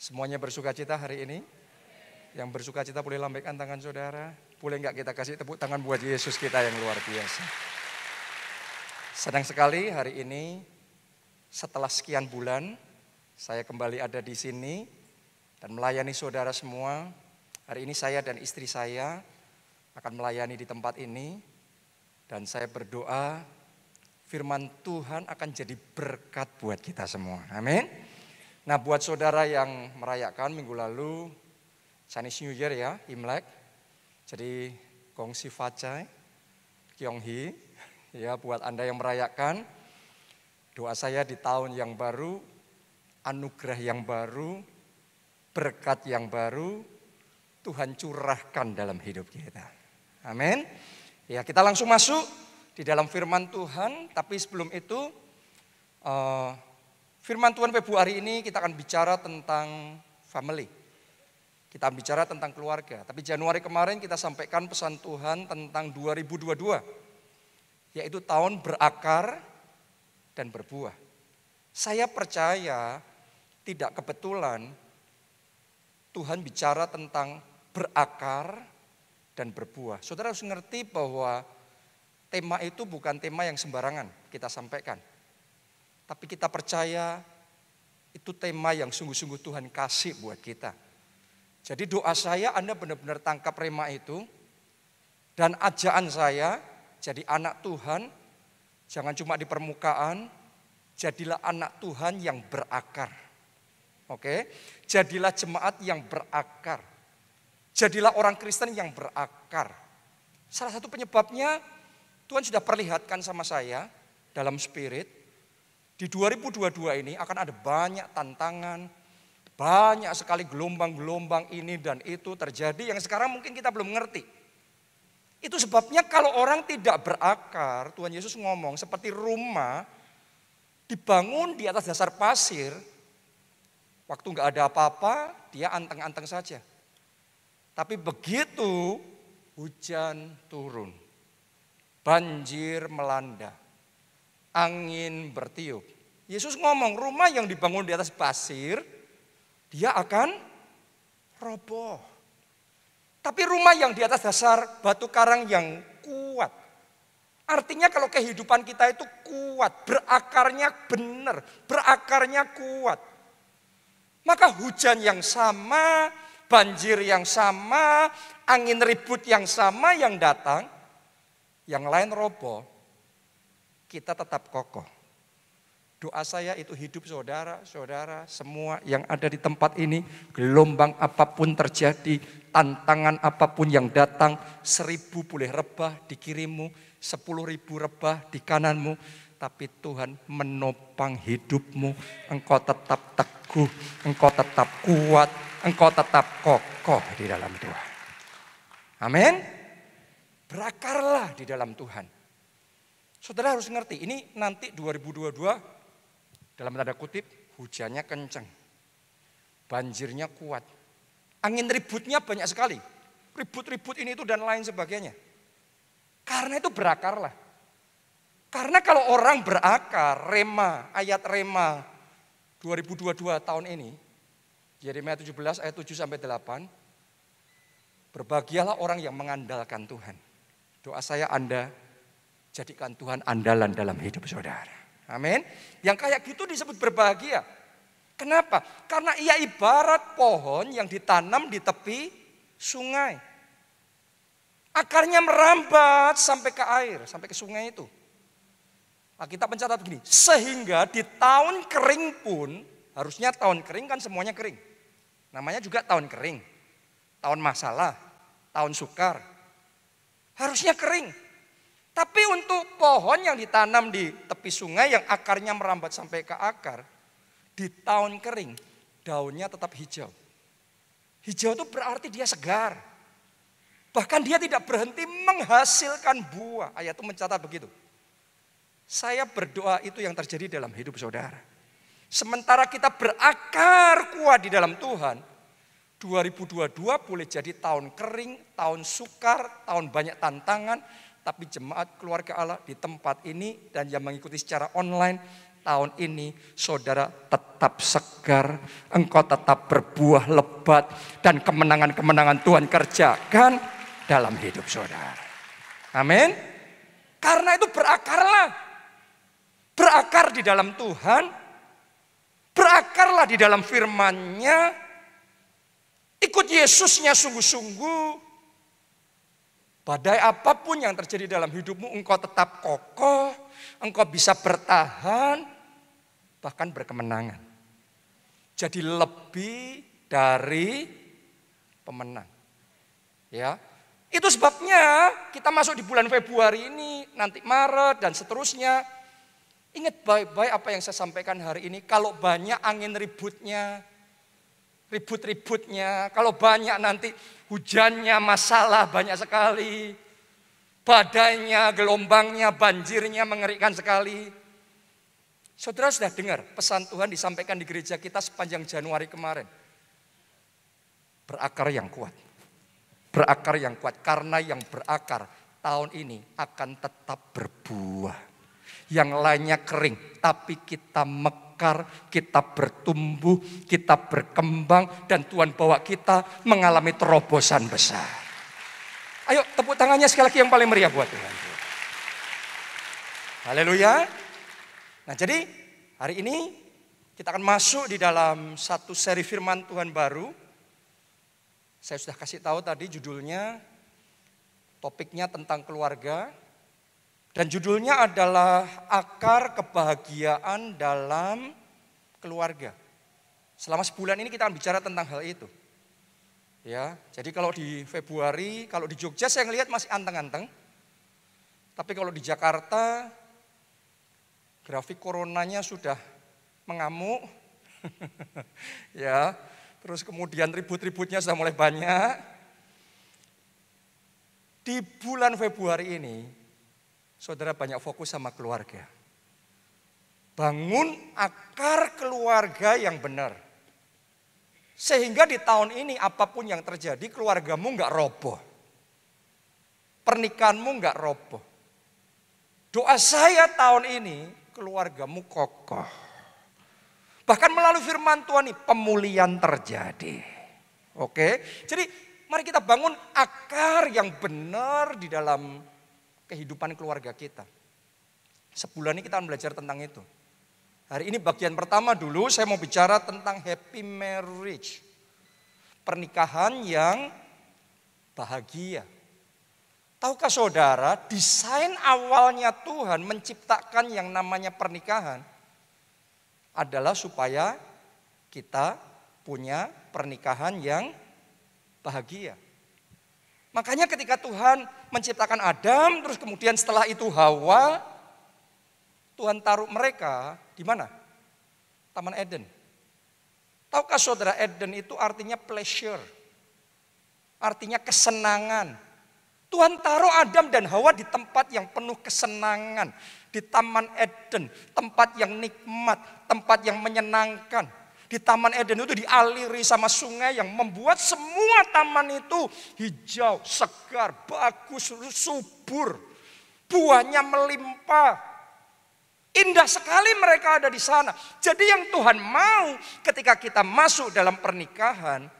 Semuanya bersuka cita hari ini? Yang bersuka cita boleh lambaikan tangan saudara. Boleh enggak kita kasih tepuk tangan buat Yesus kita yang luar biasa. Senang sekali hari ini setelah sekian bulan saya kembali ada di sini dan melayani saudara semua. Hari ini saya dan istri saya akan melayani di tempat ini. Dan saya berdoa firman Tuhan akan jadi berkat buat kita semua. Amin. Nah, buat saudara yang merayakan minggu lalu Chinese New Year ya, Imlek. Jadi Gong Si Fa Cai, Kyong Hee. Ya, buat Anda yang merayakan, doa saya di tahun yang baru, anugerah yang baru, berkat yang baru, Tuhan curahkan dalam hidup kita. Amin. Ya, kita langsung masuk di dalam firman Tuhan, tapi sebelum itu firman Tuhan Februari ini kita akan bicara tentang family. Kita bicara tentang keluarga. Tapi Januari kemarin kita sampaikan pesan Tuhan tentang 2022. Yaitu tahun berakar dan berbuah. Saya percaya tidak kebetulan Tuhan bicara tentang berakar dan berbuah. Saudara harus ngerti bahwa tema itu bukan tema yang sembarangan kita sampaikan. Tapi kita percaya itu tema yang sungguh-sungguh Tuhan kasih buat kita. Jadi doa saya Anda benar-benar tangkap rema itu. Dan ajaan saya jadi anak Tuhan. Jangan cuma di permukaan. Jadilah anak Tuhan yang berakar. Oke? Jadilah jemaat yang berakar. Jadilah orang Kristen yang berakar. Salah satu penyebabnya Tuhan sudah perlihatkan sama saya dalam spirit. Di 2022 ini akan ada banyak tantangan, banyak sekali gelombang-gelombang ini dan itu terjadi yang sekarang mungkin kita belum ngerti. Itu sebabnya kalau orang tidak berakar, Tuhan Yesus ngomong seperti rumah dibangun di atas dasar pasir, waktu nggak ada apa-apa, dia anteng-anteng saja. Tapi begitu hujan turun, banjir melanda, angin bertiup. Yesus ngomong rumah yang dibangun di atas pasir, dia akan roboh. Tapi rumah yang di atas dasar batu karang yang kuat. Artinya kalau kehidupan kita itu kuat, berakarnya benar, berakarnya kuat. Maka hujan yang sama, banjir yang sama, angin ribut yang sama yang datang, yang lain roboh, kita tetap kokoh. Doa saya itu hidup saudara-saudara semua yang ada di tempat ini. Gelombang apapun terjadi, tantangan apapun yang datang, 1000 boleh rebah di kirimu, 10.000 rebah di kananmu. Tapi Tuhan menopang hidupmu, engkau tetap teguh, engkau tetap kuat, engkau tetap kokoh di dalam Tuhan. Amin. Berakarlah di dalam Tuhan. Saudara harus ngerti, ini nanti 2022 dalam tanda kutip hujannya kencang, banjirnya kuat, angin ributnya banyak sekali, ribut-ribut ini itu dan lain sebagainya. Karena itu berakarlah. Karena kalau orang berakar, rema, ayat rema 2022 tahun ini, Yeremia 17 ayat 7 sampai 8, berbahagialah orang yang mengandalkan Tuhan. Doa saya Anda jadikan Tuhan andalan dalam hidup saudara. Amin. Yang kayak gitu disebut berbahagia. Kenapa? Karena ia ibarat pohon yang ditanam di tepi sungai. Akarnya merambat sampai ke air, sampai ke sungai itu. Alkitab mencatat begini, sehingga di tahun kering pun, harusnya tahun kering kan semuanya kering. Namanya juga tahun kering. Tahun masalah, tahun sukar. Harusnya kering. Tapi untuk pohon yang ditanam di tepi sungai yang akarnya merambat sampai ke akar, di tahun kering daunnya tetap hijau. Hijau itu berarti dia segar. Bahkan dia tidak berhenti menghasilkan buah. Ayat itu mencatat begitu. Saya berdoa itu yang terjadi dalam hidup saudara. Sementara kita berakar kuat di dalam Tuhan, 2022 boleh jadi tahun kering, tahun sukar, tahun banyak tantangan. Tapi jemaat keluarga Allah di tempat ini dan yang mengikuti secara online tahun ini saudara tetap segar, engkau tetap berbuah lebat, dan kemenangan-kemenangan Tuhan kerjakan dalam hidup saudara. Amin. Karena itu berakarlah. Berakar di dalam Tuhan, berakarlah di dalam firman-Nya, ikut Yesusnya sungguh-sungguh. Badai apapun yang terjadi dalam hidupmu, engkau tetap kokoh, engkau bisa bertahan, bahkan berkemenangan. Jadi lebih dari pemenang. Ya, itu sebabnya kita masuk di bulan Februari ini, nanti Maret dan seterusnya. Ingat baik-baik apa yang saya sampaikan hari ini. Kalau banyak angin ribut-ributnya, kalau banyak nanti hujannya, masalah banyak sekali. Badainya, gelombangnya, banjirnya mengerikan sekali. Saudara sudah dengar pesan Tuhan disampaikan di gereja kita sepanjang Januari kemarin. Berakar yang kuat. Berakar yang kuat. Karena yang berakar tahun ini akan tetap berbuah. Yang lainnya kering, tapi kita mekar, kita bertumbuh, kita berkembang, dan Tuhan bawa kita mengalami terobosan besar. Ayo tepuk tangannya sekali lagi yang paling meriah buat Tuhan. Haleluya. Nah jadi hari ini kita akan masuk di dalam satu seri firman Tuhan baru. Saya sudah kasih tahu tadi judulnya, topiknya tentang keluarga. Dan judulnya adalah akar kebahagiaan dalam keluarga. Selama sebulan ini kita akan bicara tentang hal itu. Ya, jadi kalau di Februari, kalau di Jogja saya ngelihat masih anteng-anteng. Tapi kalau di Jakarta, grafik coronanya sudah mengamuk. Ya, terus kemudian ribut-ributnya sudah mulai banyak. Di bulan Februari ini, saudara banyak fokus sama keluarga. Bangun akar keluarga yang benar. Sehingga di tahun ini apapun yang terjadi, keluargamu enggak roboh. Pernikahanmu enggak roboh. Doa saya tahun ini, keluargamu kokoh. Bahkan melalui firman Tuhan ini, pemulihan terjadi. Oke, jadi mari kita bangun akar yang benar di dalam kehidupan keluarga kita. Sebulan ini kita akan belajar tentang itu. Hari ini bagian pertama dulu saya mau bicara tentang happy marriage. Pernikahan yang bahagia. Tahukah saudara, desain awalnya Tuhan menciptakan yang namanya pernikahan adalah supaya kita punya pernikahan yang bahagia. Makanya ketika Tuhan menciptakan Adam, terus kemudian setelah itu Hawa, Tuhan taruh mereka di mana? Taman Eden. Tahukah saudara, Eden itu artinya pleasure, artinya kesenangan. Tuhan taruh Adam dan Hawa di tempat yang penuh kesenangan, di Taman Eden, tempat yang nikmat, tempat yang menyenangkan. Di Taman Eden itu dialiri sama sungai yang membuat semua taman itu hijau, segar, bagus, subur. Buahnya melimpah. Indah sekali mereka ada di sana. Jadi yang Tuhan mau ketika kita masuk dalam pernikahan,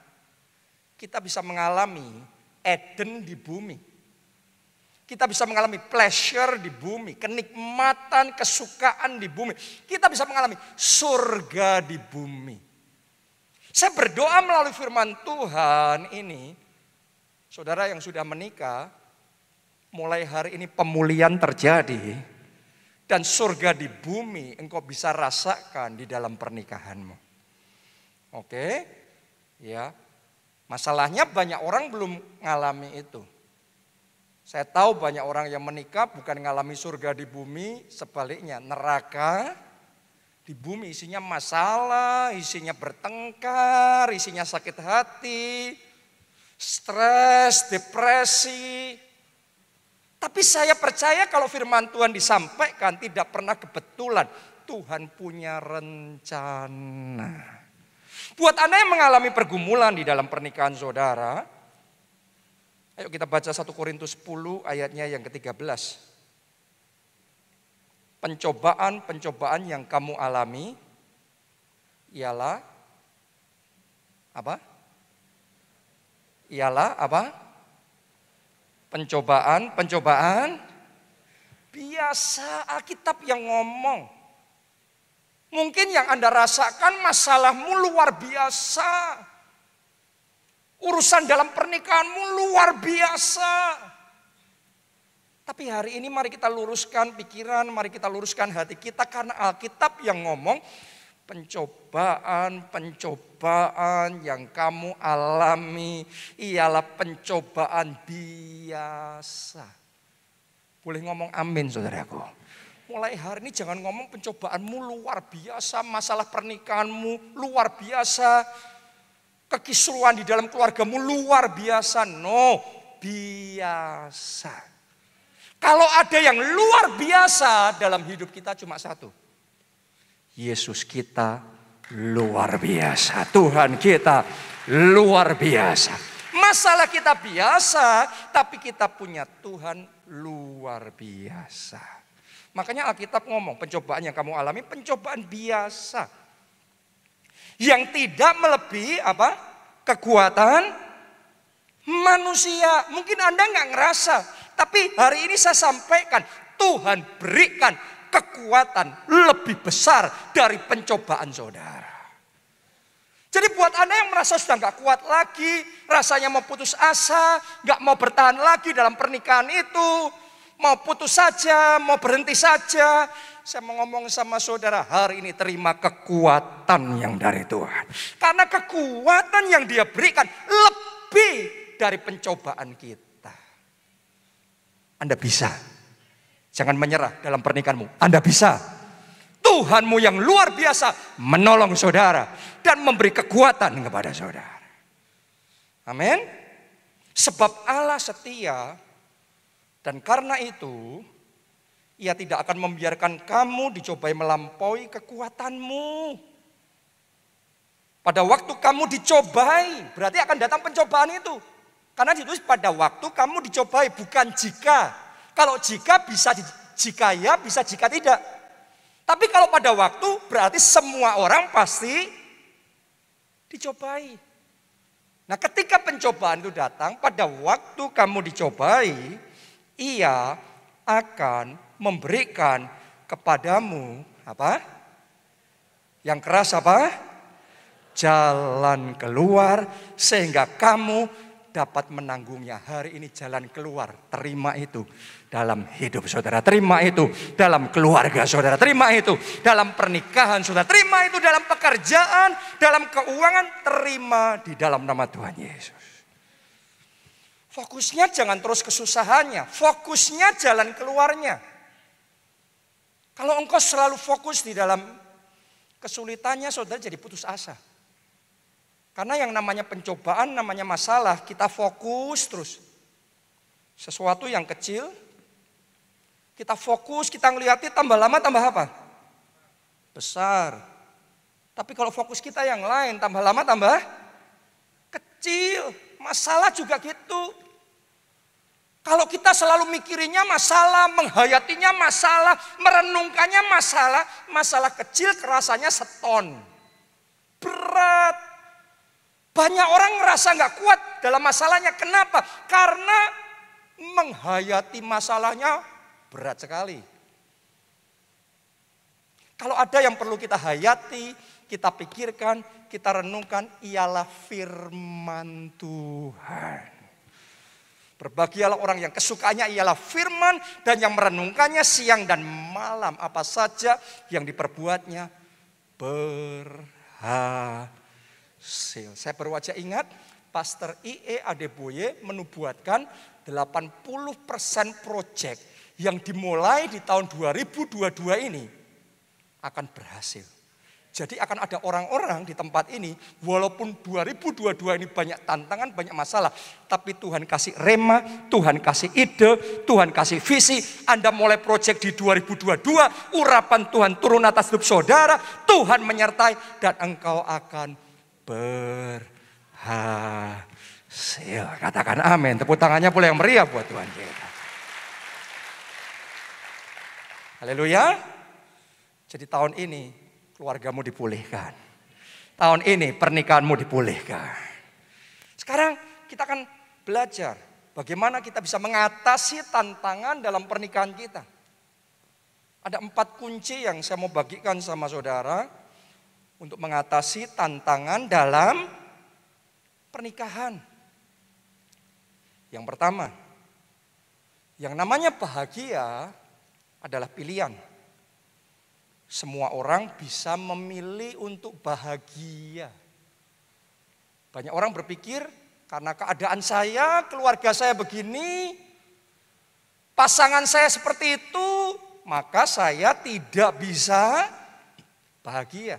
kita bisa mengalami Eden di bumi. Kita bisa mengalami pleasure di bumi, kenikmatan, kesukaan di bumi. Kita bisa mengalami surga di bumi. Saya berdoa melalui firman Tuhan ini, saudara yang sudah menikah, mulai hari ini pemulihan terjadi. Dan surga di bumi engkau bisa rasakan di dalam pernikahanmu. Oke, ya. Masalahnya banyak orang belum ngalami itu. Saya tahu banyak orang yang menikah bukan ngalami surga di bumi, sebaliknya neraka di bumi isinya masalah, isinya bertengkar, isinya sakit hati, stres, depresi. Tapi saya percaya kalau firman Tuhan disampaikan tidak pernah kebetulan. Tuhan punya rencana. Buat Anda yang mengalami pergumulan di dalam pernikahan saudara, ayo kita baca 1 Korintus 10 ayatnya yang ke-13. Pencobaan-pencobaan yang kamu alami ialah apa? Ialah apa? Pencobaan biasa. Alkitab yang ngomong. Mungkin yang Anda rasakan masalahmu luar biasa. Urusan dalam pernikahanmu luar biasa. Tapi hari ini mari kita luruskan pikiran, mari kita luruskan hati kita. Karena Alkitab yang ngomong pencobaan yang kamu alami ialah pencobaan biasa. Boleh ngomong amin saudaraku. Mulai hari ini jangan ngomong pencobaanmu luar biasa, masalah pernikahanmu luar biasa, kekisruhan di dalam keluargamu luar biasa. No, biasa. Kalau ada yang luar biasa dalam hidup kita cuma satu. Yesus kita luar biasa. Tuhan kita luar biasa. Masalah kita biasa, tapi kita punya Tuhan luar biasa. Makanya Alkitab ngomong pencobaan yang kamu alami pencobaan biasa. Yang tidak melebihi apa? Kekuatan manusia. Mungkin Anda nggak ngerasa. Tapi hari ini saya sampaikan, Tuhan berikan kekuatan lebih besar dari pencobaan saudara. Jadi buat Anda yang merasa sudah gak kuat lagi, rasanya mau putus asa, gak mau bertahan lagi dalam pernikahan itu, mau putus saja, mau berhenti saja. Saya mau ngomong sama saudara, hari ini terima kekuatan yang dari Tuhan. Karena kekuatan yang Dia berikan lebih dari pencobaan kita. Anda bisa. Jangan menyerah dalam pernikahanmu. Anda bisa. Tuhanmu yang luar biasa menolong saudara dan memberi kekuatan kepada saudara. Amin. Sebab Allah setia dan karena itu Ia tidak akan membiarkan kamu dicobai melampaui kekuatanmu. Pada waktu kamu dicobai, berarti akan datang pencobaan itu. Karena ditulis pada waktu kamu dicobai, bukan jika. Kalau jika bisa jika ya, bisa jika tidak. Tapi kalau pada waktu berarti semua orang pasti dicobai. Nah, ketika pencobaan itu datang, pada waktu kamu dicobai, Ia akan memberikan kepadamu apa? Yang keras apa? Jalan keluar sehingga kamu dapat menanggungnya. Hari ini jalan keluar, terima itu dalam hidup saudara, terima itu dalam keluarga saudara, terima itu dalam pernikahan saudara, terima itu dalam pekerjaan, dalam keuangan, terima di dalam nama Tuhan Yesus. Fokusnya jangan terus kesusahannya, fokusnya jalan keluarnya. Kalau engkau selalu fokus di dalam kesulitannya, saudara jadi putus asa. Karena yang namanya pencobaan, namanya masalah, kita fokus terus. Sesuatu yang kecil, kita fokus, kita ngeliatnya tambah lama tambah apa? Besar. Tapi kalau fokus kita yang lain, tambah lama tambah kecil. Masalah juga gitu. Kalau kita selalu mikirinnya masalah, menghayatinya masalah, merenungkannya masalah, masalah kecil kerasanya seton. Berat. Banyak orang ngerasa gak kuat dalam masalahnya. Kenapa? Karena menghayati masalahnya berat sekali. Kalau ada yang perlu kita hayati, kita pikirkan, kita renungkan, ialah firman Tuhan. Berbahagialah orang yang kesukaannya ialah firman dan yang merenungkannya siang dan malam. Apa saja yang diperbuatnya berhasil. Saya baru aja ingat Pastor I.E. Adeboye menubuatkan 80% proyek yang dimulai di tahun 2022 ini akan berhasil. Jadi akan ada orang-orang di tempat ini, walaupun 2022 ini banyak tantangan, banyak masalah, tapi Tuhan kasih rema, Tuhan kasih ide, Tuhan kasih visi. Anda mulai proyek di 2022, urapan Tuhan turun atas hidup saudara, Tuhan menyertai dan engkau akan berhasil. Katakan amin. Tepuk tangannya pula yang meriah buat Tuhan kita. Haleluya. Jadi tahun ini keluargamu dipulihkan. Tahun ini pernikahanmu dipulihkan. Sekarang kita akan belajar bagaimana kita bisa mengatasi tantangan dalam pernikahan kita. Ada 4 kunci yang saya mau bagikan sama saudara untuk mengatasi tantangan dalam pernikahan. Yang pertama, yang namanya bahagia adalah pilihan. Semua orang bisa memilih untuk bahagia. Banyak orang berpikir karena keadaan saya, keluarga saya begini, pasangan saya seperti itu, maka saya tidak bisa bahagia.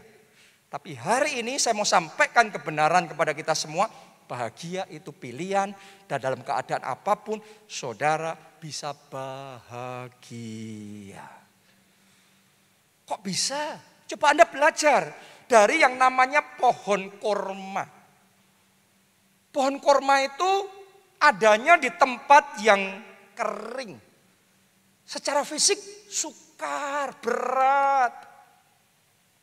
Tapi hari ini saya mau sampaikan kebenaran kepada kita semua. Bahagia itu pilihan dan dalam keadaan apapun saudara bisa bahagia. Kok bisa? Coba Anda belajar dari yang namanya pohon korma. Pohon korma itu adanya di tempat yang kering. Secara fisik sukar, berat,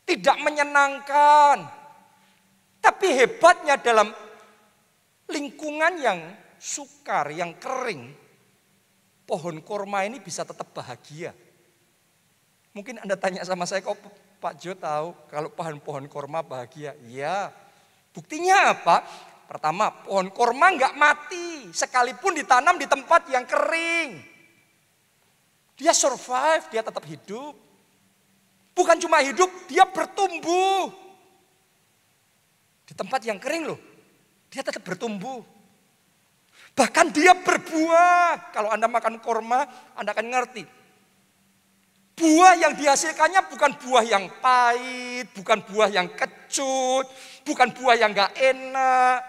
tidak menyenangkan. Tapi hebatnya dalam lingkungan yang sukar, yang kering, pohon korma ini bisa tetap bahagia. Mungkin Anda tanya sama saya, kok Pak Jo tahu kalau pohon korma bahagia? Ya, buktinya apa? Pertama, pohon korma nggak mati, sekalipun ditanam di tempat yang kering. Dia survive, dia tetap hidup. Bukan cuma hidup, dia bertumbuh. Di tempat yang kering loh, dia tetap bertumbuh. Bahkan dia berbuah. Kalau Anda makan korma, Anda akan ngerti. Buah yang dihasilkannya bukan buah yang pahit, bukan buah yang kecut, bukan buah yang gak enak.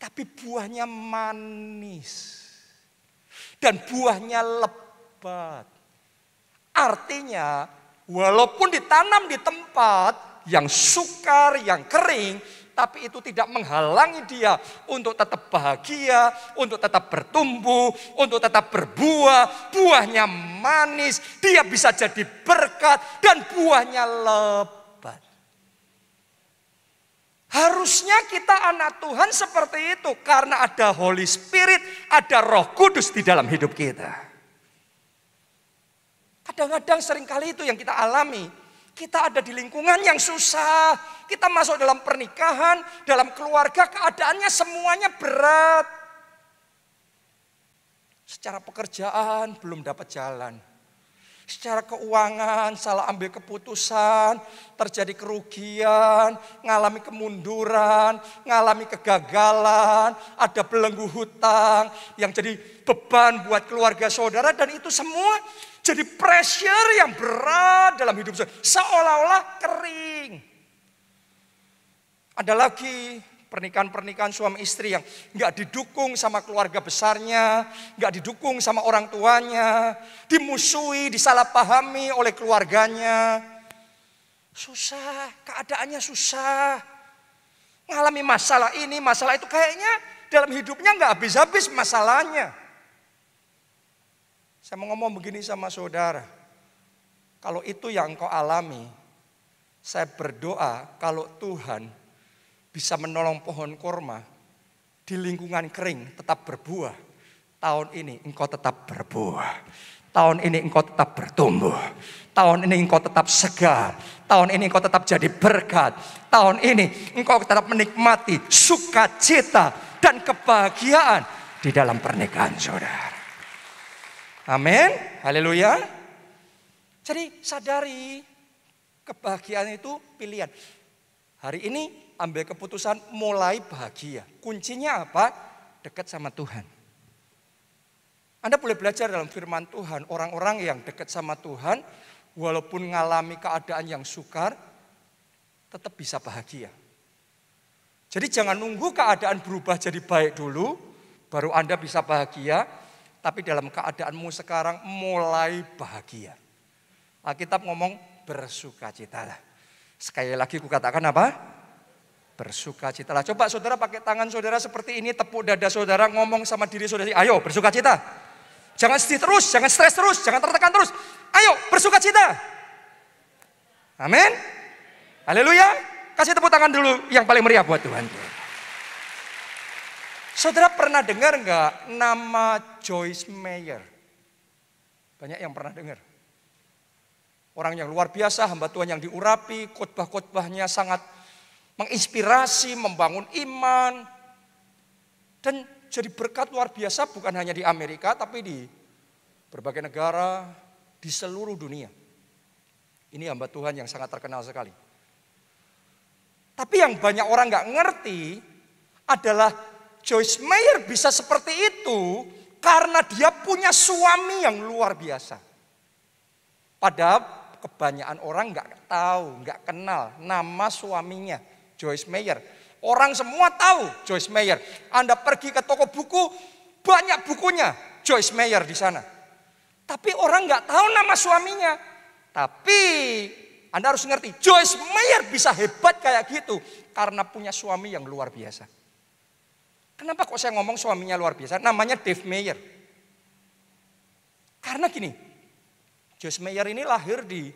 Tapi buahnya manis. Dan buahnya lebat. Artinya, walaupun ditanam di tempat yang sukar, yang kering, tapi itu tidak menghalangi dia untuk tetap bahagia, untuk tetap bertumbuh, untuk tetap berbuah. Buahnya manis, dia bisa jadi berkat dan buahnya lebat. Harusnya kita anak Tuhan seperti itu karena ada Holy Spirit, ada Roh Kudus di dalam hidup kita. Kadang-kadang seringkali itu yang kita alami. Kita ada di lingkungan yang susah. Kita masuk dalam pernikahan, dalam keluarga, keadaannya semuanya berat. Secara pekerjaan belum dapat jalan. Secara keuangan salah ambil keputusan, terjadi kerugian, ngalami kemunduran, ngalami kegagalan, ada belenggu hutang yang jadi beban buat keluarga saudara, dan itu semua jadi pressure yang berat dalam hidup saudara, seolah-olah kering. Ada lagi pernikahan-pernikahan suami istri yang nggak didukung sama keluarga besarnya, nggak didukung sama orang tuanya, dimusuhi, disalahpahami oleh keluarganya. Susah, keadaannya susah. Ngalami masalah ini, masalah itu, kayaknya dalam hidupnya nggak habis-habis masalahnya. Saya mau ngomong begini sama saudara, kalau itu yang engkau alami, saya berdoa kalau Tuhan bisa menolong pohon korma di lingkungan kering tetap berbuah. Tahun ini engkau tetap berbuah. Tahun ini engkau tetap bertumbuh. Tahun ini engkau tetap segar. Tahun ini engkau tetap jadi berkat. Tahun ini engkau tetap menikmati sukacita dan kebahagiaan di dalam pernikahan saudara. Amin. Haleluya. Jadi sadari kebahagiaan itu pilihan. Hari ini ambil keputusan mulai bahagia. Kuncinya apa? Dekat sama Tuhan. Anda boleh belajar dalam firman Tuhan. Orang-orang yang dekat sama Tuhan, walaupun mengalami keadaan yang sukar, tetap bisa bahagia. Jadi jangan nunggu keadaan berubah jadi baik dulu, baru Anda bisa bahagia. Tapi dalam keadaanmu sekarang mulai bahagia. Alkitab ngomong bersukacitalah. Sekali lagi kukatakan apa? Bersukacitalah. Coba saudara pakai tangan saudara seperti ini, tepuk dada saudara, ngomong sama diri saudara, ayo bersukacita. Jangan sedih terus, jangan stres terus, jangan tertekan terus. Ayo bersuka cita. Amin. Haleluya. Kasih tepuk tangan dulu yang paling meriah buat Tuhan. Saudara pernah dengar nggak nama Joyce Meyer? Banyak yang pernah dengar. Orang yang luar biasa, hamba Tuhan yang diurapi, khotbah-khotbahnya sangat menginspirasi, membangun iman. Dan jadi berkat luar biasa bukan hanya di Amerika, tapi di berbagai negara, di seluruh dunia. Ini hamba Tuhan yang sangat terkenal sekali. Tapi yang banyak orang nggak ngerti adalah Joyce Meyer bisa seperti itu karena dia punya suami yang luar biasa. Padahal kebanyakan orang nggak tahu, nggak kenal nama suaminya Joyce Meyer. Orang semua tahu Joyce Meyer. Anda pergi ke toko buku, banyak bukunya Joyce Meyer di sana. Tapi orang nggak tahu nama suaminya. Tapi Anda harus ngerti, Joyce Meyer bisa hebat kayak gitu karena punya suami yang luar biasa. Kenapa kok saya ngomong suaminya luar biasa? Namanya Dave Meyer. Karena gini, Joyce Meyer ini lahir di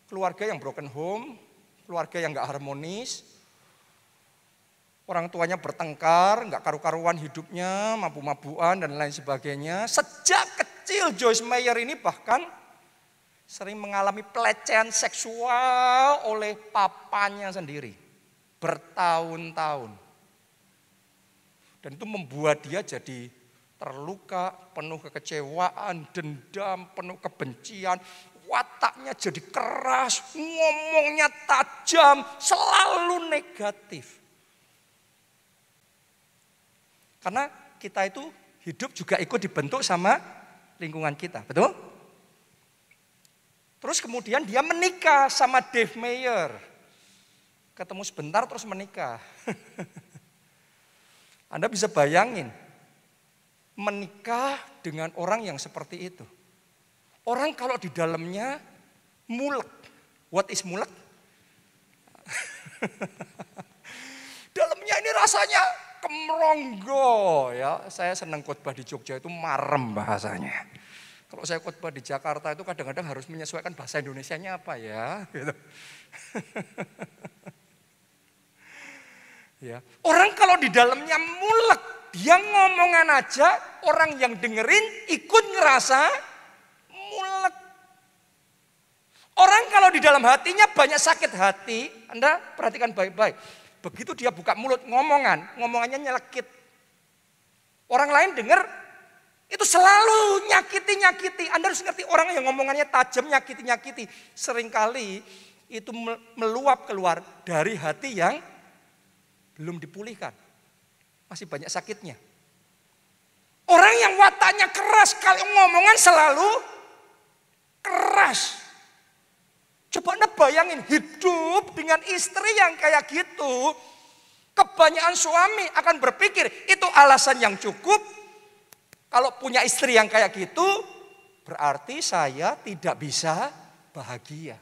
keluarga yang broken home, keluarga yang nggak harmonis. Orang tuanya bertengkar, nggak karu-karuan hidupnya, mabuk-mabukan dan lain sebagainya. Sejak kecil Joyce Meyer ini bahkan sering mengalami pelecehan seksual oleh papanya sendiri. Bertahun-tahun. Dan itu membuat dia jadi terluka, penuh kekecewaan, dendam, penuh kebencian. Wataknya jadi keras, ngomongnya tajam, selalu negatif. Karena kita itu hidup juga ikut dibentuk sama lingkungan kita, betul? Terus kemudian dia menikah sama Dave Meyer. Ketemu sebentar terus menikah. Anda bisa bayangin, menikah dengan orang yang seperti itu. Orang kalau di dalamnya mulek. What is mulek? Dalamnya ini rasanya kemeronggo ya. Saya senang khotbah di Jogja itu marem bahasanya. Kalau saya khotbah di Jakarta itu kadang-kadang harus menyesuaikan bahasa Indonesianya apa ya. Gitu. Ya. Orang kalau di dalamnya mulek, dia ngomongan aja, orang yang dengerin ikut ngerasa mulek. Orang kalau di dalam hatinya banyak sakit hati, Anda perhatikan baik-baik. Begitu dia buka mulut ngomongannya nyelekit. Orang lain dengar itu selalu nyakiti-nyakiti. Anda harus ngerti orang yang ngomongannya tajam nyakiti-nyakiti. Seringkali itu meluap keluar dari hati yang belum dipulihkan. Masih banyak sakitnya. Orang yang wataknya keras, kalau ngomongan selalu keras. Coba Anda bayangin hidup dengan istri yang kayak gitu. Kebanyakan suami akan berpikir itu alasan yang cukup. Kalau punya istri yang kayak gitu, berarti saya tidak bisa bahagia.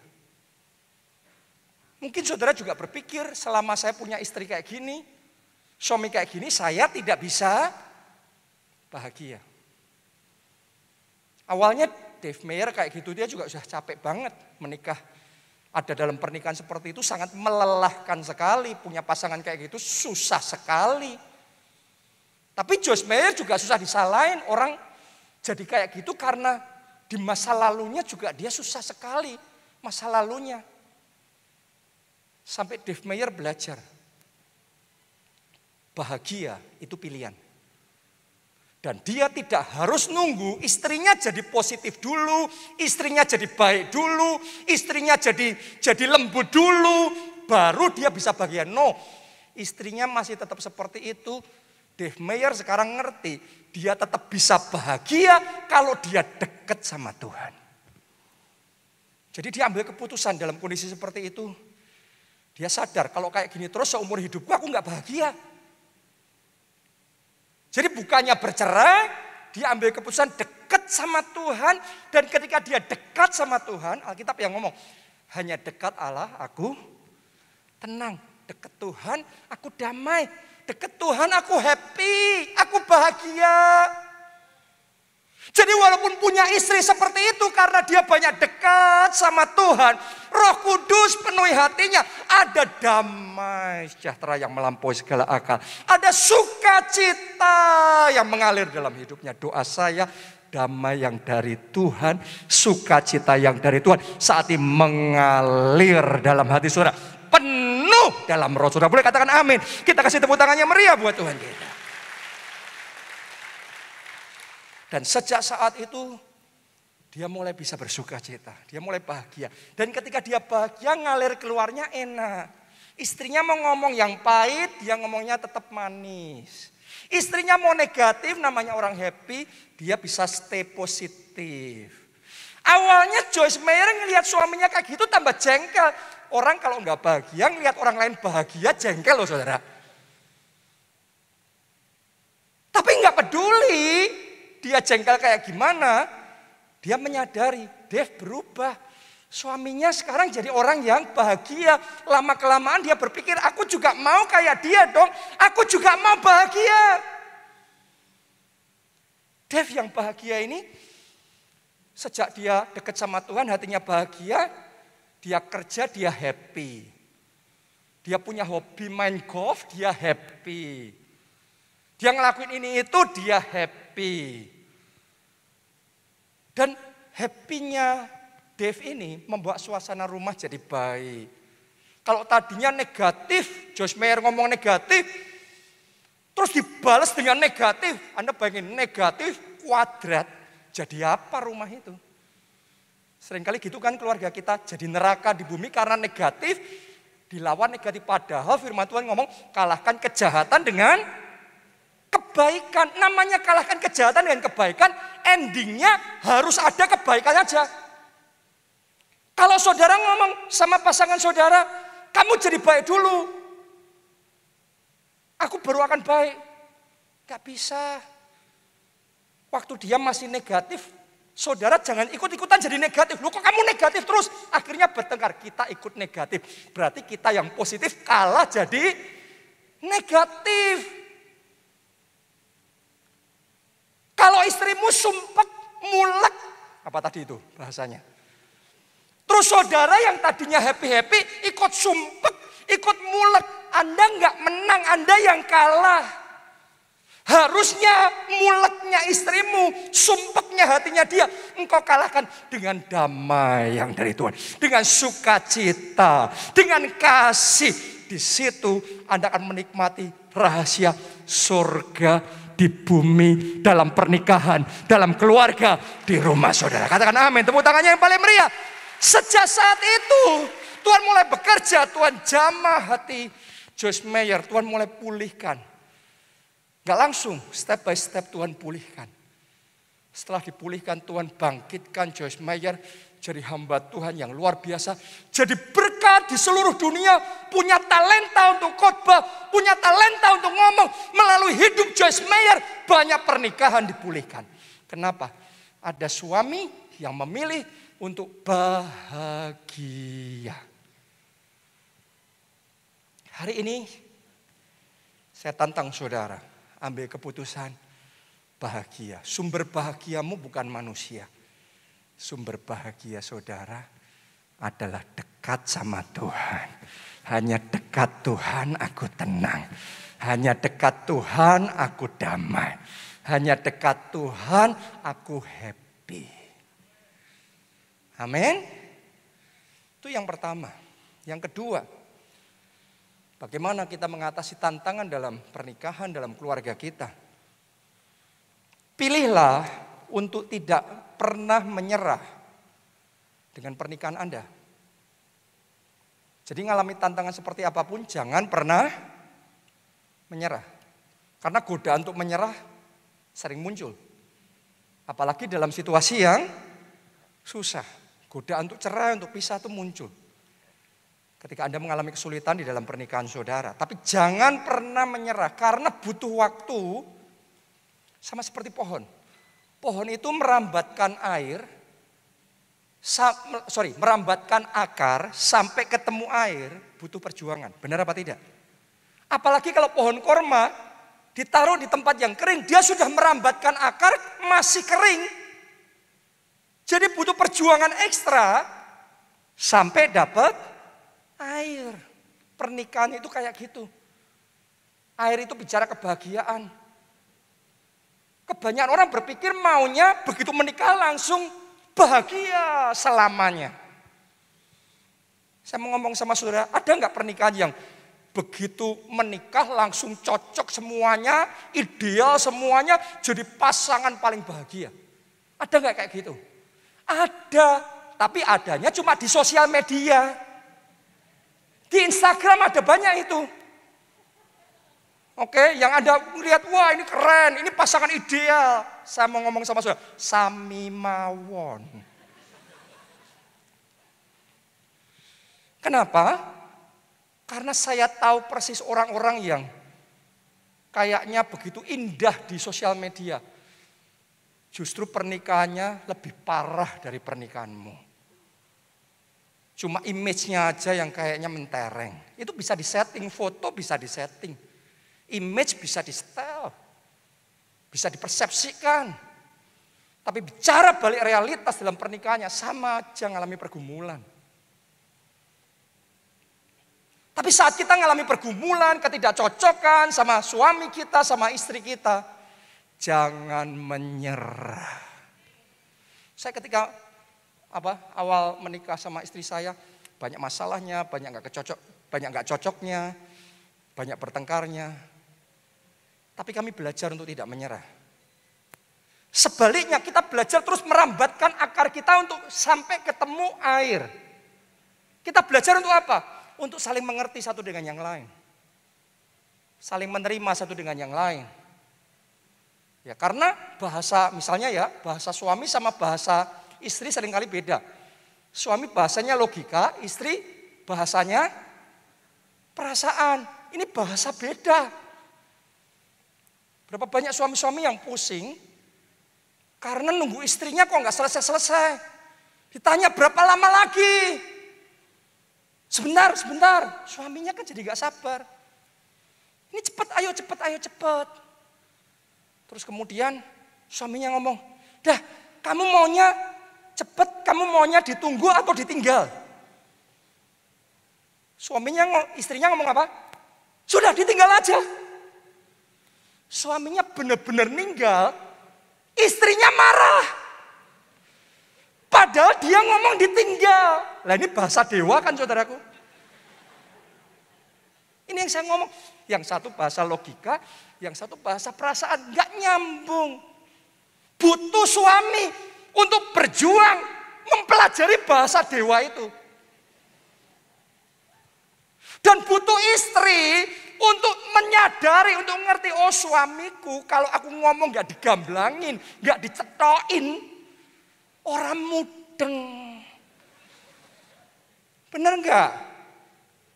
Mungkin saudara juga berpikir selama saya punya istri kayak gini, suami kayak gini, saya tidak bisa bahagia. Awalnya Dave Meyer kayak gitu, dia juga sudah capek banget menikah. Ada dalam pernikahan seperti itu sangat melelahkan sekali. Punya pasangan kayak gitu susah sekali. Tapi Joyce Meyer juga susah disalahin. Orang jadi kayak gitu karena di masa lalunya juga dia susah sekali. Masa lalunya. Sampai Dave Meyer belajar. Bahagia itu pilihan. Dan dia tidak harus nunggu istrinya jadi positif dulu, istrinya jadi baik dulu, istrinya jadi lembut dulu, baru dia bisa bahagia. No, istrinya masih tetap seperti itu. Dave Meyer sekarang ngerti, dia tetap bisa bahagia kalau dia dekat sama Tuhan. Jadi dia ambil keputusan dalam kondisi seperti itu. Dia sadar kalau kayak gini terus seumur hidupku aku gak bahagia. Jadi bukannya bercerai, dia ambil keputusan dekat sama Tuhan. Dan ketika dia dekat sama Tuhan, Alkitab yang ngomong, hanya dekat Allah aku tenang. Dekat Tuhan aku damai. Dekat Tuhan aku happy, aku bahagia. Jadi walaupun punya istri seperti itu, karena dia banyak dekat sama Tuhan, Roh Kudus penuhi hatinya, ada damai sejahtera yang melampaui segala akal. Ada sukacita yang mengalir dalam hidupnya. Doa saya, damai yang dari Tuhan, sukacita yang dari Tuhan saat ini mengalir dalam hati saudara, penuh dalam roh saudara. Boleh katakan amin. Kita kasih tepuk tangannya meriah buat Tuhan kita. Dan sejak saat itu dia mulai bisa bersuka cita, dia mulai bahagia. Dan ketika dia bahagia, ngalir keluarnya enak. Istrinya mau ngomong yang pahit, dia ngomongnya tetap manis. Istrinya mau negatif, namanya orang happy, dia bisa stay positif. Awalnya Joyce Meyer ngelihat suaminya kayak gitu tambah jengkel. Orang kalau nggak bahagia, ngelihat orang lain bahagia, jengkel loh saudara. Tapi nggak peduli dia jengkel kayak gimana, dia menyadari Dave berubah. Suaminya sekarang jadi orang yang bahagia. Lama-kelamaan dia berpikir, aku juga mau kayak dia dong. Aku juga mau bahagia. Dave yang bahagia ini, sejak dia dekat sama Tuhan, hatinya bahagia. Dia kerja, dia happy. Dia punya hobi main golf, dia happy. Dia ngelakuin ini itu, dia happy. Dan happy-nya Dave ini membuat suasana rumah jadi baik. Kalau tadinya negatif, Joyce Meyer ngomong negatif, terus dibalas dengan negatif. Anda bayangin negatif kuadrat, jadi apa rumah itu? Seringkali gitu kan keluarga kita, jadi neraka di bumi karena negatif, dilawan negatif. Padahal firman Tuhan ngomong, kalahkan kejahatan dengan kebaikan. Namanya kalahkan kejahatan dengan kebaikan, endingnya harus ada kebaikan aja. Kalau saudara ngomong sama pasangan saudara, kamu jadi baik dulu, aku baru akan baik. Gak bisa. Waktu dia masih negatif, saudara jangan ikut-ikutan jadi negatif. Loh kok kamu negatif terus? Akhirnya bertengkar, kita ikut negatif. Berarti kita yang positif kalah jadi negatif. Kalau istrimu sumpek, mulek, apa tadi itu bahasanya? Terus saudara yang tadinya happy-happy ikut sumpek, ikut mulek. Anda nggak menang, Anda yang kalah. Harusnya muleknya istrimu, sumpeknya hatinya dia, engkau kalahkan dengan damai yang dari Tuhan. Dengan sukacita, dengan kasih. Di situ Anda akan menikmati rahasia surga di bumi, dalam pernikahan, dalam keluarga, di rumah saudara. Katakan amin, tepuk tangannya yang paling meriah. Sejak saat itu Tuhan mulai bekerja, Tuhan jamah hati Joyce Meyer, Tuhan mulai pulihkan. Gak langsung, step by step Tuhan pulihkan. Setelah dipulihkan, Tuhan bangkitkan Joyce Meyer jadi hamba Tuhan yang luar biasa. Jadi berkat di seluruh dunia, punya talenta untuk khotbah, punya talenta untuk ngomong. Melalui hidup Joyce Meyer, banyak pernikahan dipulihkan. Kenapa? Ada suami yang memilih untuk bahagia. Hari ini saya tantang saudara, ambil keputusan bahagia. Sumber bahagiamu bukan manusia. Sumber bahagia saudara adalah dekat sama Tuhan. Hanya dekat Tuhan aku tenang. Hanya dekat Tuhan aku damai. Hanya dekat Tuhan aku happy. Amin. Itu yang pertama. Yang kedua, bagaimana kita mengatasi tantangan dalam pernikahan, dalam keluarga kita. Pilihlah untuk tidak pernah menyerah dengan pernikahan Anda. Jadi ngalami tantangan seperti apapun, jangan pernah menyerah. Karena godaan untuk menyerah sering muncul. Apalagi dalam situasi yang susah. Godaan untuk cerai, untuk pisah itu muncul. Ketika Anda mengalami kesulitan di dalam pernikahan saudara. Tapi jangan pernah menyerah karena butuh waktu. Sama seperti pohon. Pohon itu merambatkan merambatkan akar sampai ketemu air butuh perjuangan. Benar apa tidak? Apalagi kalau pohon korma ditaruh di tempat yang kering, dia sudah merambatkan akar masih kering. Jadi butuh perjuangan ekstra sampai dapat air. Pernikahan itu kayak gitu. Air itu bicara kebahagiaan. Kebanyakan orang berpikir maunya begitu menikah langsung bahagia selamanya. Saya mau ngomong sama saudara, ada nggak pernikahan yang begitu menikah langsung cocok semuanya, ideal semuanya, jadi pasangan paling bahagia? Ada nggak kayak gitu? Ada, tapi adanya cuma di sosial media. Di Instagram ada banyak itu. Oke, yang Anda melihat, wah ini keren, ini pasangan ideal. Saya mau ngomong sama saudara, sami mawon. Kenapa? Karena saya tahu persis orang-orang yang kayaknya begitu indah di sosial media. Justru pernikahannya lebih parah dari pernikahanmu. Cuma image-nya aja yang kayaknya mentereng. Itu bisa disetting, foto bisa disetting. Image bisa di-setel, bisa dipersepsikan. Tapi bicara balik realitas dalam pernikahannya, sama aja ngalami pergumulan. Tapi saat kita ngalami pergumulan, ketidakcocokan sama suami kita, sama istri kita, jangan menyerah. Saya ketika awal menikah sama istri saya, banyak masalahnya, banyak nggak cocoknya, banyak bertengkarnya. Tapi kami belajar untuk tidak menyerah. Sebaliknya kita belajar terus merambatkan akar kita untuk sampai ketemu air. Kita belajar untuk apa? Untuk saling mengerti satu dengan yang lain. Saling menerima satu dengan yang lain. Ya, karena bahasa misalnya ya, bahasa suami sama bahasa istri seringkali beda. Suami bahasanya logika, istri bahasanya perasaan. Ini bahasa beda. Berapa banyak suami-suami yang pusing karena nunggu istrinya kok nggak selesai-selesai. Ditanya berapa lama lagi? Sebentar. Suaminya kan jadi nggak sabar. Ini cepet, ayo cepet. Terus kemudian suaminya ngomong, dah kamu maunya cepet, kamu maunya ditunggu atau ditinggal? Istrinya ngomong apa? Sudah ditinggal aja. Suaminya benar-benar ninggal, istrinya marah. Padahal dia ngomong ditinggal. Lah ini bahasa dewa kan saudaraku. Ini yang saya ngomong. Yang satu bahasa logika, yang satu bahasa perasaan. Gak nyambung. Butuh suami untuk berjuang mempelajari bahasa dewa itu. Dan butuh istri untuk menyadari, untuk mengerti, oh suamiku kalau aku ngomong gak digamblangin, gak dicetokin, orang mudeng. Bener gak?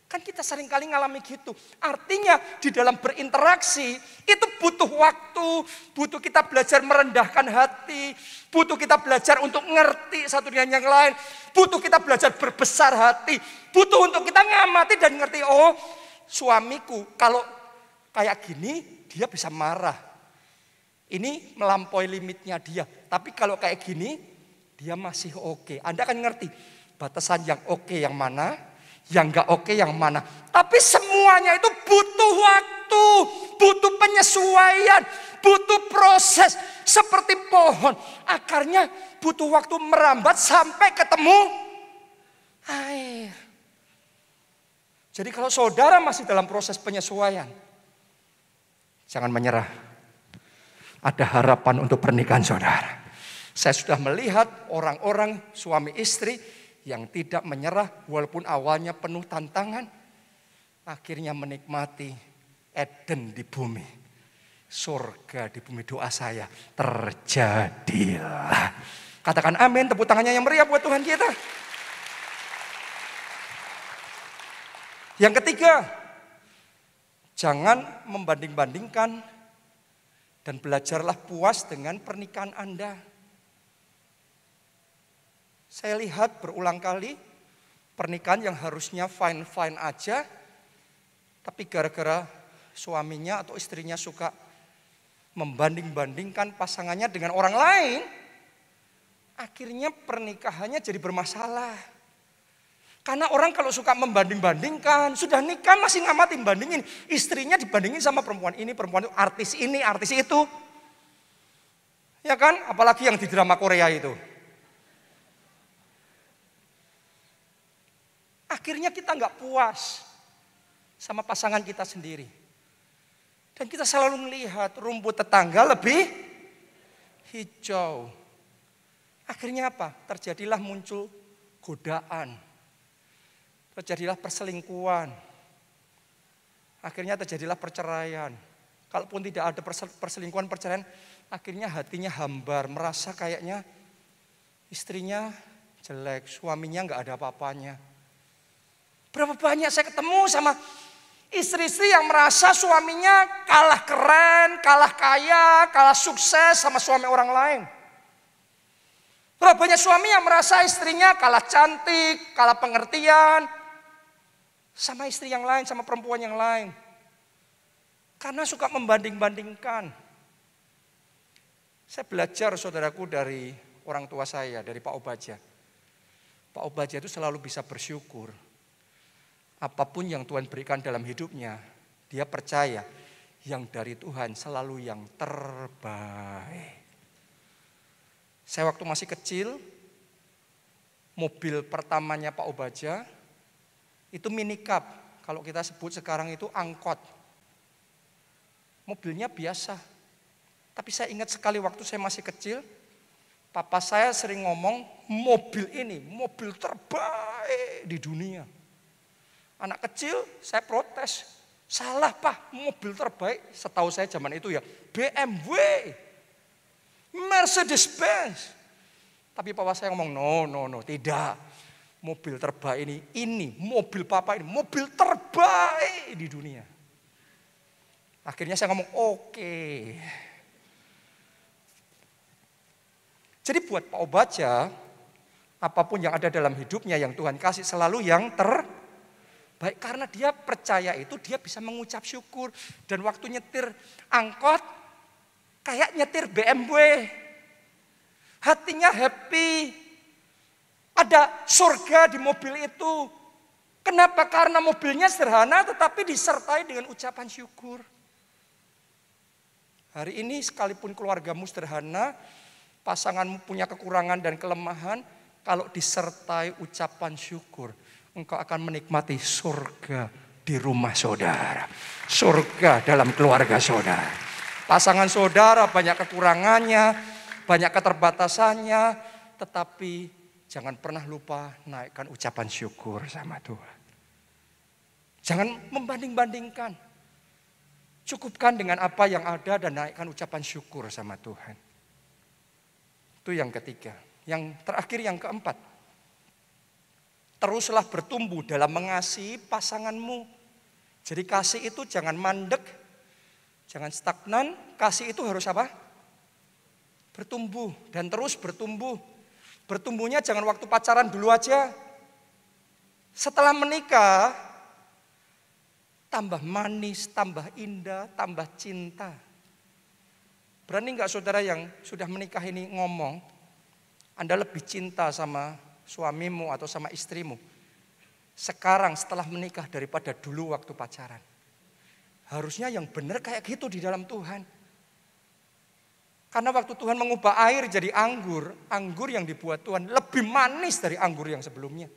Kan kita seringkali ngalami gitu. Artinya di dalam berinteraksi itu butuh waktu, butuh kita belajar merendahkan hati, butuh kita belajar untuk ngerti satu dengan yang lain, butuh kita belajar berbesar hati, butuh untuk kita ngamati dan ngerti, oh suamiku kalau kayak gini dia bisa marah. Ini melampaui limitnya dia. Tapi kalau kayak gini dia masih oke. Anda akan ngerti batasan yang oke yang mana, yang gak oke yang mana. Tapi semuanya itu butuh waktu, butuh penyesuaian, butuh proses. Seperti pohon, akarnya butuh waktu merambat sampai ketemu air. Jadi kalau saudara masih dalam proses penyesuaian, jangan menyerah. Ada harapan untuk pernikahan saudara. Saya sudah melihat orang-orang suami istri yang tidak menyerah walaupun awalnya penuh tantangan, akhirnya menikmati Eden di bumi. Surga di bumi, doa saya terjadilah. Katakan amin, tepuk tangannya yang meriah buat Tuhan kita. Yang ketiga, jangan membanding-bandingkan dan belajarlah puas dengan pernikahan Anda. Saya lihat berulang kali pernikahan yang harusnya fine-fine aja, tapi gara-gara suaminya atau istrinya suka membanding-bandingkan pasangannya dengan orang lain, Akhirnya pernikahannya jadi bermasalah. Karena orang kalau suka membanding-bandingkan, sudah nikah masih ngamatin bandingin. Istrinya dibandingin sama perempuan itu, artis itu. Ya kan? Apalagi yang di drama Korea itu. Akhirnya kita nggak puas sama pasangan kita sendiri. Dan kita selalu melihat rumput tetangga lebih hijau. Akhirnya apa? Terjadilah muncul godaan. Terjadilah perselingkuhan. Akhirnya terjadilah perceraian. Kalaupun tidak ada perselingkuhan, perceraian, akhirnya hatinya hambar. Merasa kayaknya istrinya jelek, suaminya nggak ada apa-apanya. Berapa banyak saya ketemu sama istri-istri yang merasa suaminya kalah keren, kalah kaya, kalah sukses sama suami orang lain. Berapa banyak suami yang merasa istrinya kalah cantik, kalah pengertian sama istri yang lain, sama perempuan yang lain. Karena suka membanding-bandingkan. Saya belajar saudaraku dari orang tua saya, dari Pak Obaja. Pak Obaja itu selalu bisa bersyukur. Apapun yang Tuhan berikan dalam hidupnya, dia percaya yang dari Tuhan selalu yang terbaik. Saya waktu masih kecil, mobil pertamanya Pak Obaja itu minicab. Kalau kita sebut sekarang itu angkot. Mobilnya biasa. Tapi saya ingat sekali waktu saya masih kecil, papa saya sering ngomong, mobil ini mobil terbaik di dunia. Anak kecil saya protes, salah Pak, mobil terbaik setahu saya zaman itu ya BMW, Mercedes-Benz. Tapi papa saya ngomong, no, tidak. Mobil terbaik ini mobil papa ini, mobil terbaik di dunia. Akhirnya saya ngomong, oke. Jadi buat Pak Obaja, apapun yang ada dalam hidupnya yang Tuhan kasih selalu yang terbaik. Karena dia percaya itu, dia bisa mengucap syukur. Dan waktu nyetir angkot, kayak nyetir BMW. Hatinya happy. Ada surga di mobil itu. Kenapa? Karena mobilnya sederhana tetapi disertai dengan ucapan syukur. Hari ini sekalipun keluargamu sederhana, pasanganmu punya kekurangan dan kelemahan, kalau disertai ucapan syukur, engkau akan menikmati surga di rumah saudara. Surga dalam keluarga saudara. Pasangan saudara banyak kekurangannya, banyak keterbatasannya, tetapi jangan pernah lupa naikkan ucapan syukur sama Tuhan. Jangan membanding-bandingkan. Cukupkan dengan apa yang ada dan naikkan ucapan syukur sama Tuhan. Itu yang ketiga. Yang terakhir, yang keempat. Teruslah bertumbuh dalam mengasihi pasanganmu. Jadi kasih itu jangan mandek, jangan stagnan. Kasih itu harus apa? Bertumbuh dan terus bertumbuh. Bertumbuhnya jangan waktu pacaran dulu aja. Setelah menikah, tambah manis, tambah indah, tambah cinta. Berani nggak saudara yang sudah menikah ini ngomong, Anda lebih cinta sama suamimu atau sama istrimu sekarang setelah menikah daripada dulu waktu pacaran? Harusnya yang benar kayak gitu di dalam Tuhan. Karena waktu Tuhan mengubah air jadi anggur, anggur yang dibuat Tuhan lebih manis dari anggur yang sebelumnya.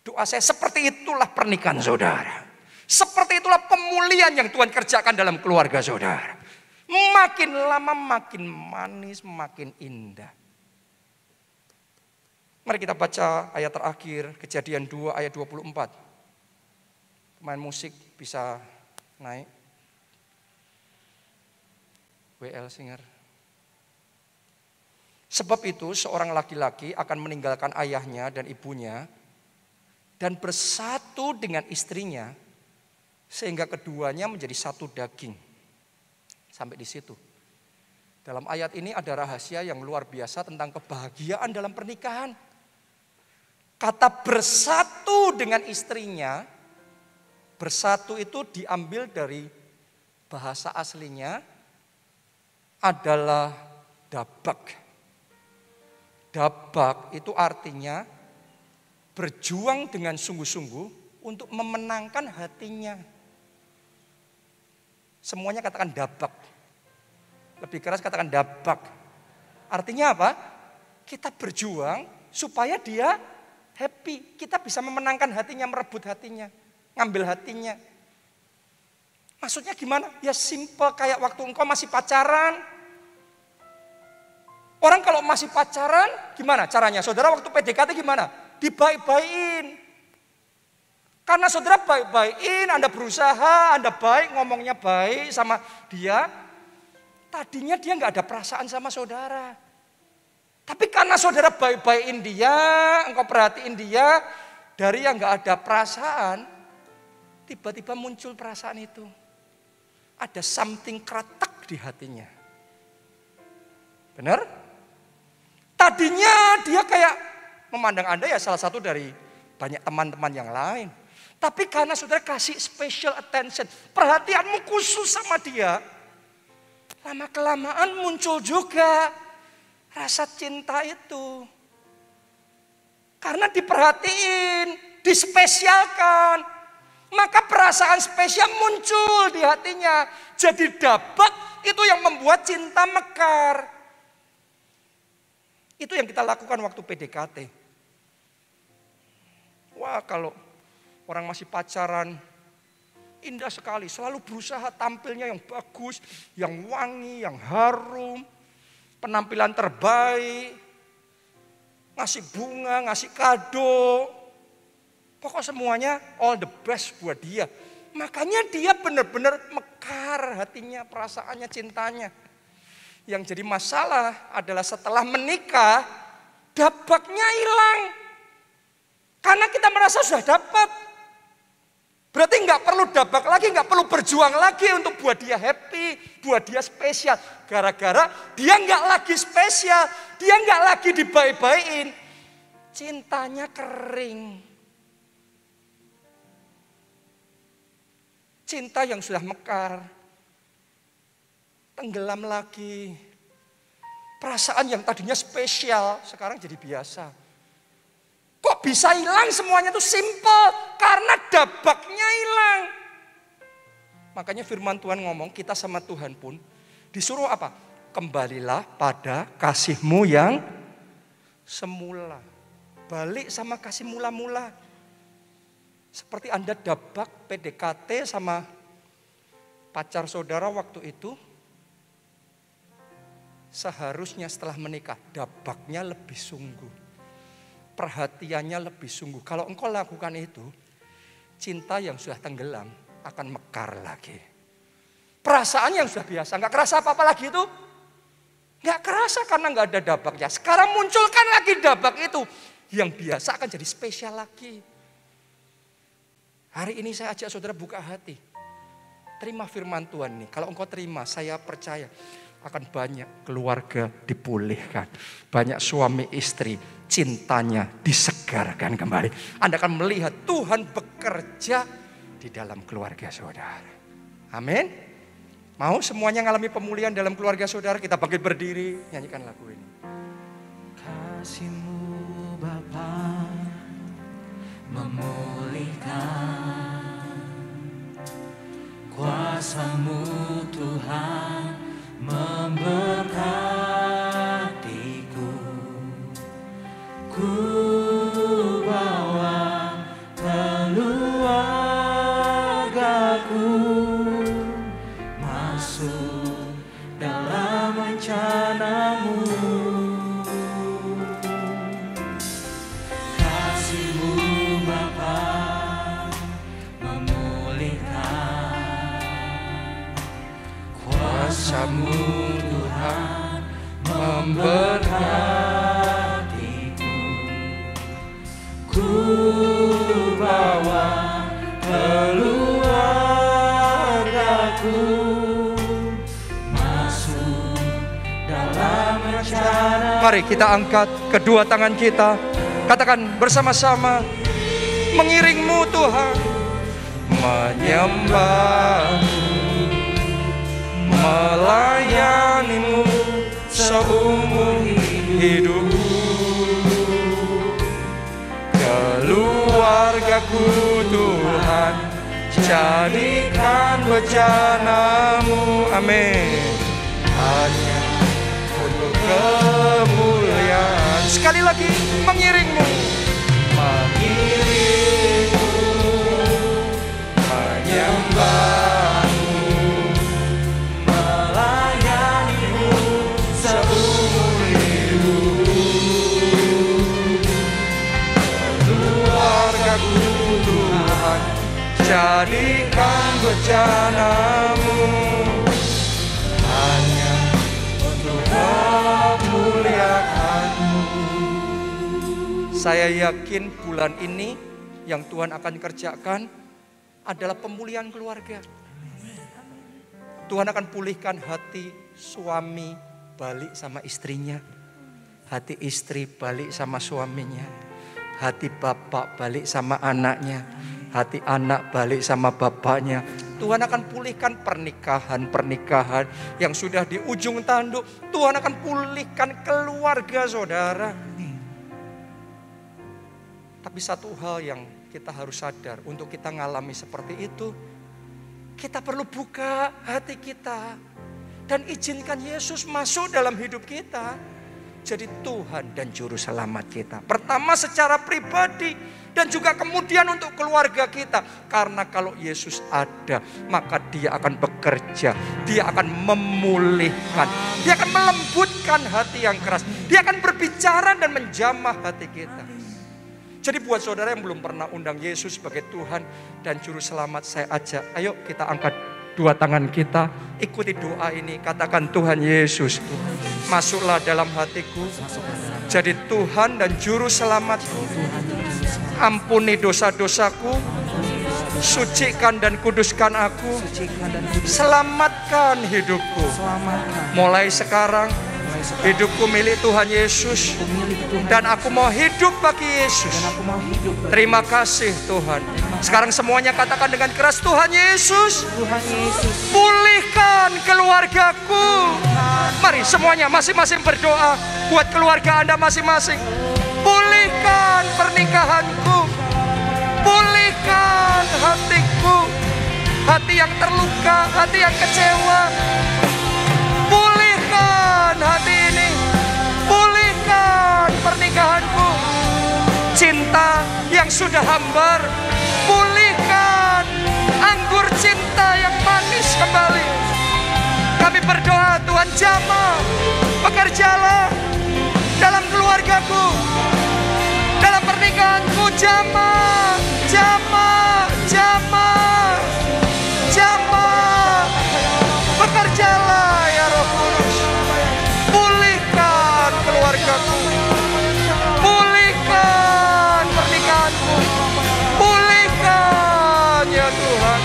Doa saya, seperti itulah pernikahan saudara. Seperti itulah pemulihan yang Tuhan kerjakan dalam keluarga saudara. Makin lama makin manis, makin indah. Mari kita baca ayat terakhir, Kejadian 2 ayat 24. Pemain musik bisa naik. WL Singer. Sebab itu seorang laki-laki akan meninggalkan ayahnya dan ibunya dan bersatu dengan istrinya sehingga keduanya menjadi satu daging. Sampai di situ. Dalam ayat ini ada rahasia yang luar biasa tentang kebahagiaan dalam pernikahan. Kata bersatu dengan istrinya, bersatu itu diambil dari bahasa aslinya adalah dabak. Dabak itu artinya berjuang dengan sungguh-sungguh untuk memenangkan hatinya. Semuanya katakan dabak. Lebih keras katakan dabak. Artinya apa? Kita berjuang supaya dia happy. Kita bisa memenangkan hatinya, merebut hatinya, ngambil hatinya. Maksudnya gimana? Ya simple kayak waktu engkau masih pacaran. Orang kalau masih pacaran gimana caranya? Saudara waktu PDKT gimana? Dibaik-baikin. Karena saudara baik-baikin, Anda berusaha, Anda baik, ngomongnya baik sama dia. Tadinya dia nggak ada perasaan sama saudara. Tapi karena saudara baik-baikin dia, engkau perhatiin dia, dari yang nggak ada perasaan, tiba-tiba muncul perasaan itu. Ada something kretek di hatinya. Benar? Tadinya dia kayak memandang Anda ya salah satu dari banyak teman-teman yang lain. Tapi karena saudara kasih special attention, perhatianmu khusus sama dia, lama-kelamaan muncul juga rasa cinta itu. Karena diperhatiin, dispesialkan, maka perasaan spesial muncul di hatinya. Jadi dabak itu yang membuat cinta mekar. Itu yang kita lakukan waktu PDKT. Wah, kalau orang masih pacaran, indah sekali. Selalu berusaha tampilnya yang bagus, yang wangi, yang harum. Penampilan terbaik. Ngasih bunga, ngasih kado. Pokok semuanya all the best buat dia. Makanya dia benar-benar mekar hatinya, perasaannya, cintanya. Yang jadi masalah adalah setelah menikah, dabaknya hilang. Karena kita merasa sudah dapat. Berarti nggak perlu dabak lagi, nggak perlu berjuang lagi untuk buat dia happy, buat dia spesial. Gara-gara dia nggak lagi spesial, dia nggak lagi dibaik-baikin. Cintanya kering. Cinta yang sudah mekar, tenggelam lagi. Perasaan yang tadinya spesial, sekarang jadi biasa. Kok bisa hilang semuanya itu simple? Karena dabaknya hilang. Makanya firman Tuhan ngomong, kita sama Tuhan pun disuruh apa? Kembalilah pada kasihmu yang semula. Balik sama kasih mula-mula. Seperti Anda dabak PDKT sama pacar saudara waktu itu. Seharusnya setelah menikah, dabaknya lebih sungguh. Perhatiannya lebih sungguh. Kalau engkau lakukan itu, cinta yang sudah tenggelam akan mekar lagi. Perasaan yang sudah biasa, nggak kerasa apa-apa lagi itu. Nggak kerasa karena nggak ada dabaknya. Sekarang munculkan lagi dabak itu. Yang biasa akan jadi spesial lagi. Hari ini saya ajak saudara buka hati. Terima firman Tuhan nih. Kalau engkau terima, saya percaya akan banyak keluarga dipulihkan. Banyak suami istri cintanya disegarkan kembali. Anda akan melihat Tuhan bekerja di dalam keluarga saudara. Amin. Mau semuanya ngalami pemulihan dalam keluarga saudara? Kita bangkit berdiri, nyanyikan lagu ini. Kasih-Mu Bapa memulihkan, kuasa-Mu Tuhan memberkatiku. Ku bawa keluargaku masuk dalam rencana-Mu. Kasih-Mu Bapa memulihkan, kuasa-Mu Tuhan memberkatiku. Ku bawa keluargaku masuk dalam rencana. Mari kita angkat kedua tangan kita. Katakan bersama-sama. Mengiring-Mu Tuhan. Menyembah-Mu, melayani-Mu seumur hidupku. keluargaku Tuhan, jadikan bejana-Mu. Amin. Hanya untuk kemuliaan. Sekali lagi, mengiring-Mu, mengiring-Mu, menyembah-Mu, melayani-Mu seumur hidup. Keluargaku Tuhan, jadikan bejana-Mu, hanya untuk kemuliaan-Mu. Saya yakin bulan ini yang Tuhan akan kerjakan adalah pemulihan keluarga. Tuhan akan pulihkan hati suami balik sama istrinya, hati istri balik sama suaminya, hati bapak balik sama anaknya, hati anak balik sama bapaknya. Tuhan akan pulihkan pernikahan yang sudah di ujung tanduk. Tuhan akan pulihkan keluarga saudara. Tapi satu hal yang kita harus sadar, untuk kita ngalami seperti itu, kita perlu buka hati kita dan izinkan Yesus masuk dalam hidup kita. Jadi Tuhan dan Juru Selamat kita. Pertama secara pribadi dan juga kemudian untuk keluarga kita. Karena kalau Yesus ada, maka Dia akan bekerja. Dia akan memulihkan. Dia akan melembutkan hati yang keras. Dia akan berbicara dan menjamah hati kita. Jadi buat saudara yang belum pernah undang Yesus sebagai Tuhan dan Juru Selamat, saya ajak, ayo kita angkat dua tangan kita, ikuti doa ini, katakan, Tuhan Yesus, masuklah dalam hatiku, jadi Tuhan dan Juru Selamatku, ampuni dosa-dosaku, sucikan dan kuduskan aku, selamatkan hidupku, mulai sekarang hidupku milik Tuhan Yesus dan aku mau hidup bagi Yesus. Terima kasih Tuhan. Sekarang semuanya katakan dengan keras, Tuhan Yesus, pulihkan keluargaku. Mari semuanya masing-masing berdoa buat keluarga Anda masing-masing. Pulihkan pernikahanku, pulihkan hatiku, hati yang terluka, hati yang kecewa. Pulihkan hati ini, pulihkan pernikahanku, cinta yang sudah hambar, pulihkan anggur cinta yang manis kembali. Kami berdoa, Tuhan jamah, bekerjalah dalam keluargaku, dalam pernikahanku, jamah, jamah, jamah, jamah. Bekerjalah ya Roh Kudus, pulihkan keluargaku, pulihkan pernikahanku, pulihkan ya Tuhan.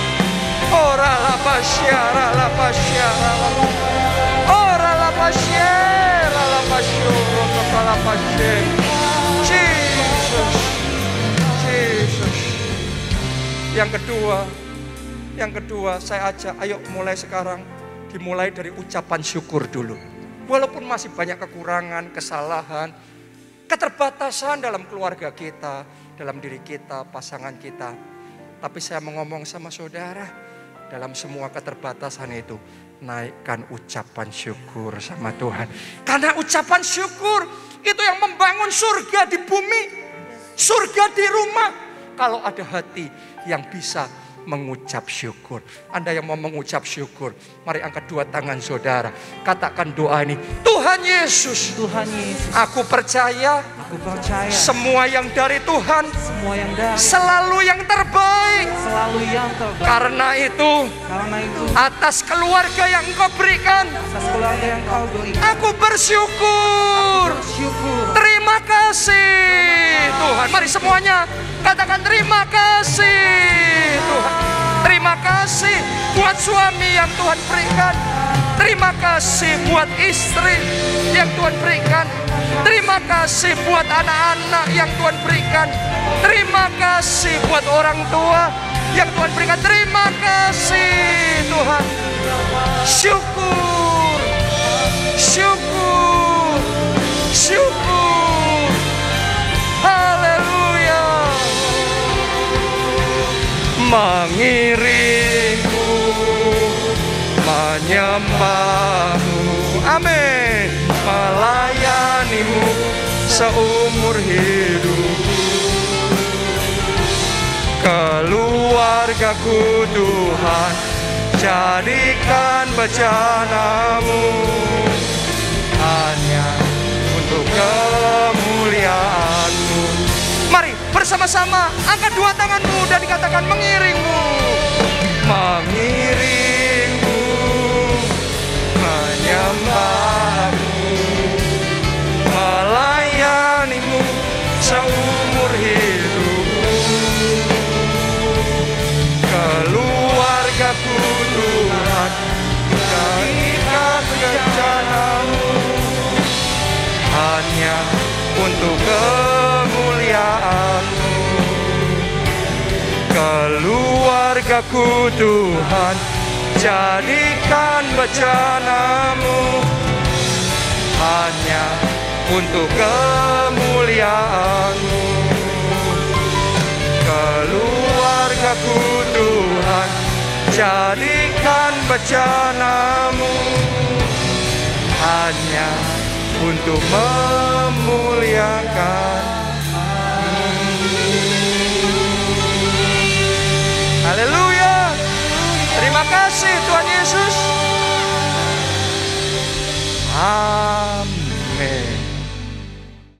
Ora la pasyara la pasyara, ora la pasyara la pasyara, kepala pasyen. Jesus, Jesus. Yang kedua saya ajak, ayo mulai sekarang. Dimulai dari ucapan syukur dulu. Walaupun masih banyak kekurangan, kesalahan, keterbatasan dalam keluarga kita, dalam diri kita, pasangan kita. Tapi saya mau ngomong sama saudara, dalam semua keterbatasan itu, naikkan ucapan syukur sama Tuhan. Karena ucapan syukur itu yang membangun surga di bumi, surga di rumah. Kalau ada hati yang bisa mengucap syukur. Anda yang mau mengucap syukur, mari angkat dua tangan saudara. Katakan doa ini, Tuhan Yesus, Tuhan Yesus, aku percaya semua yang dari Tuhan, selalu yang terbaik. Karena itu, atas keluarga yang Engkau berikan, aku bersyukur. Terima kasih Tuhan. Mari semuanya katakan terima kasih Tuhan. Terima kasih buat suami yang Tuhan berikan. Terima kasih buat istri yang Tuhan berikan. Terima kasih buat anak-anak yang Tuhan berikan. Terima kasih buat orang tua yang Tuhan berikan. Terima kasih Tuhan. Syukur, syukur, syukur. Haleluya. menyembahmu, amin, melayanimu seumur hidup. Keluargaku Tuhan, jadikan bejanamu, hanya untuk kemuliaan-Mu. Mari bersama-sama angkat dua tanganmu dan dikatakan mengiringmu, mengiringmu, menyembahmu, melayanimu seumur hidup. Keluargaku Tuhan, jadikan bejanamu, hanya untuk kemuliaan-Mu. Keluargaku Tuhan, jadikan bejanamu, hanya untuk kemuliaan-Mu. Keluargaku Tuhan, jadikan bejanamu, hanya untuk memuliakan-Mu. Haleluya. Terima kasih Tuhan Yesus.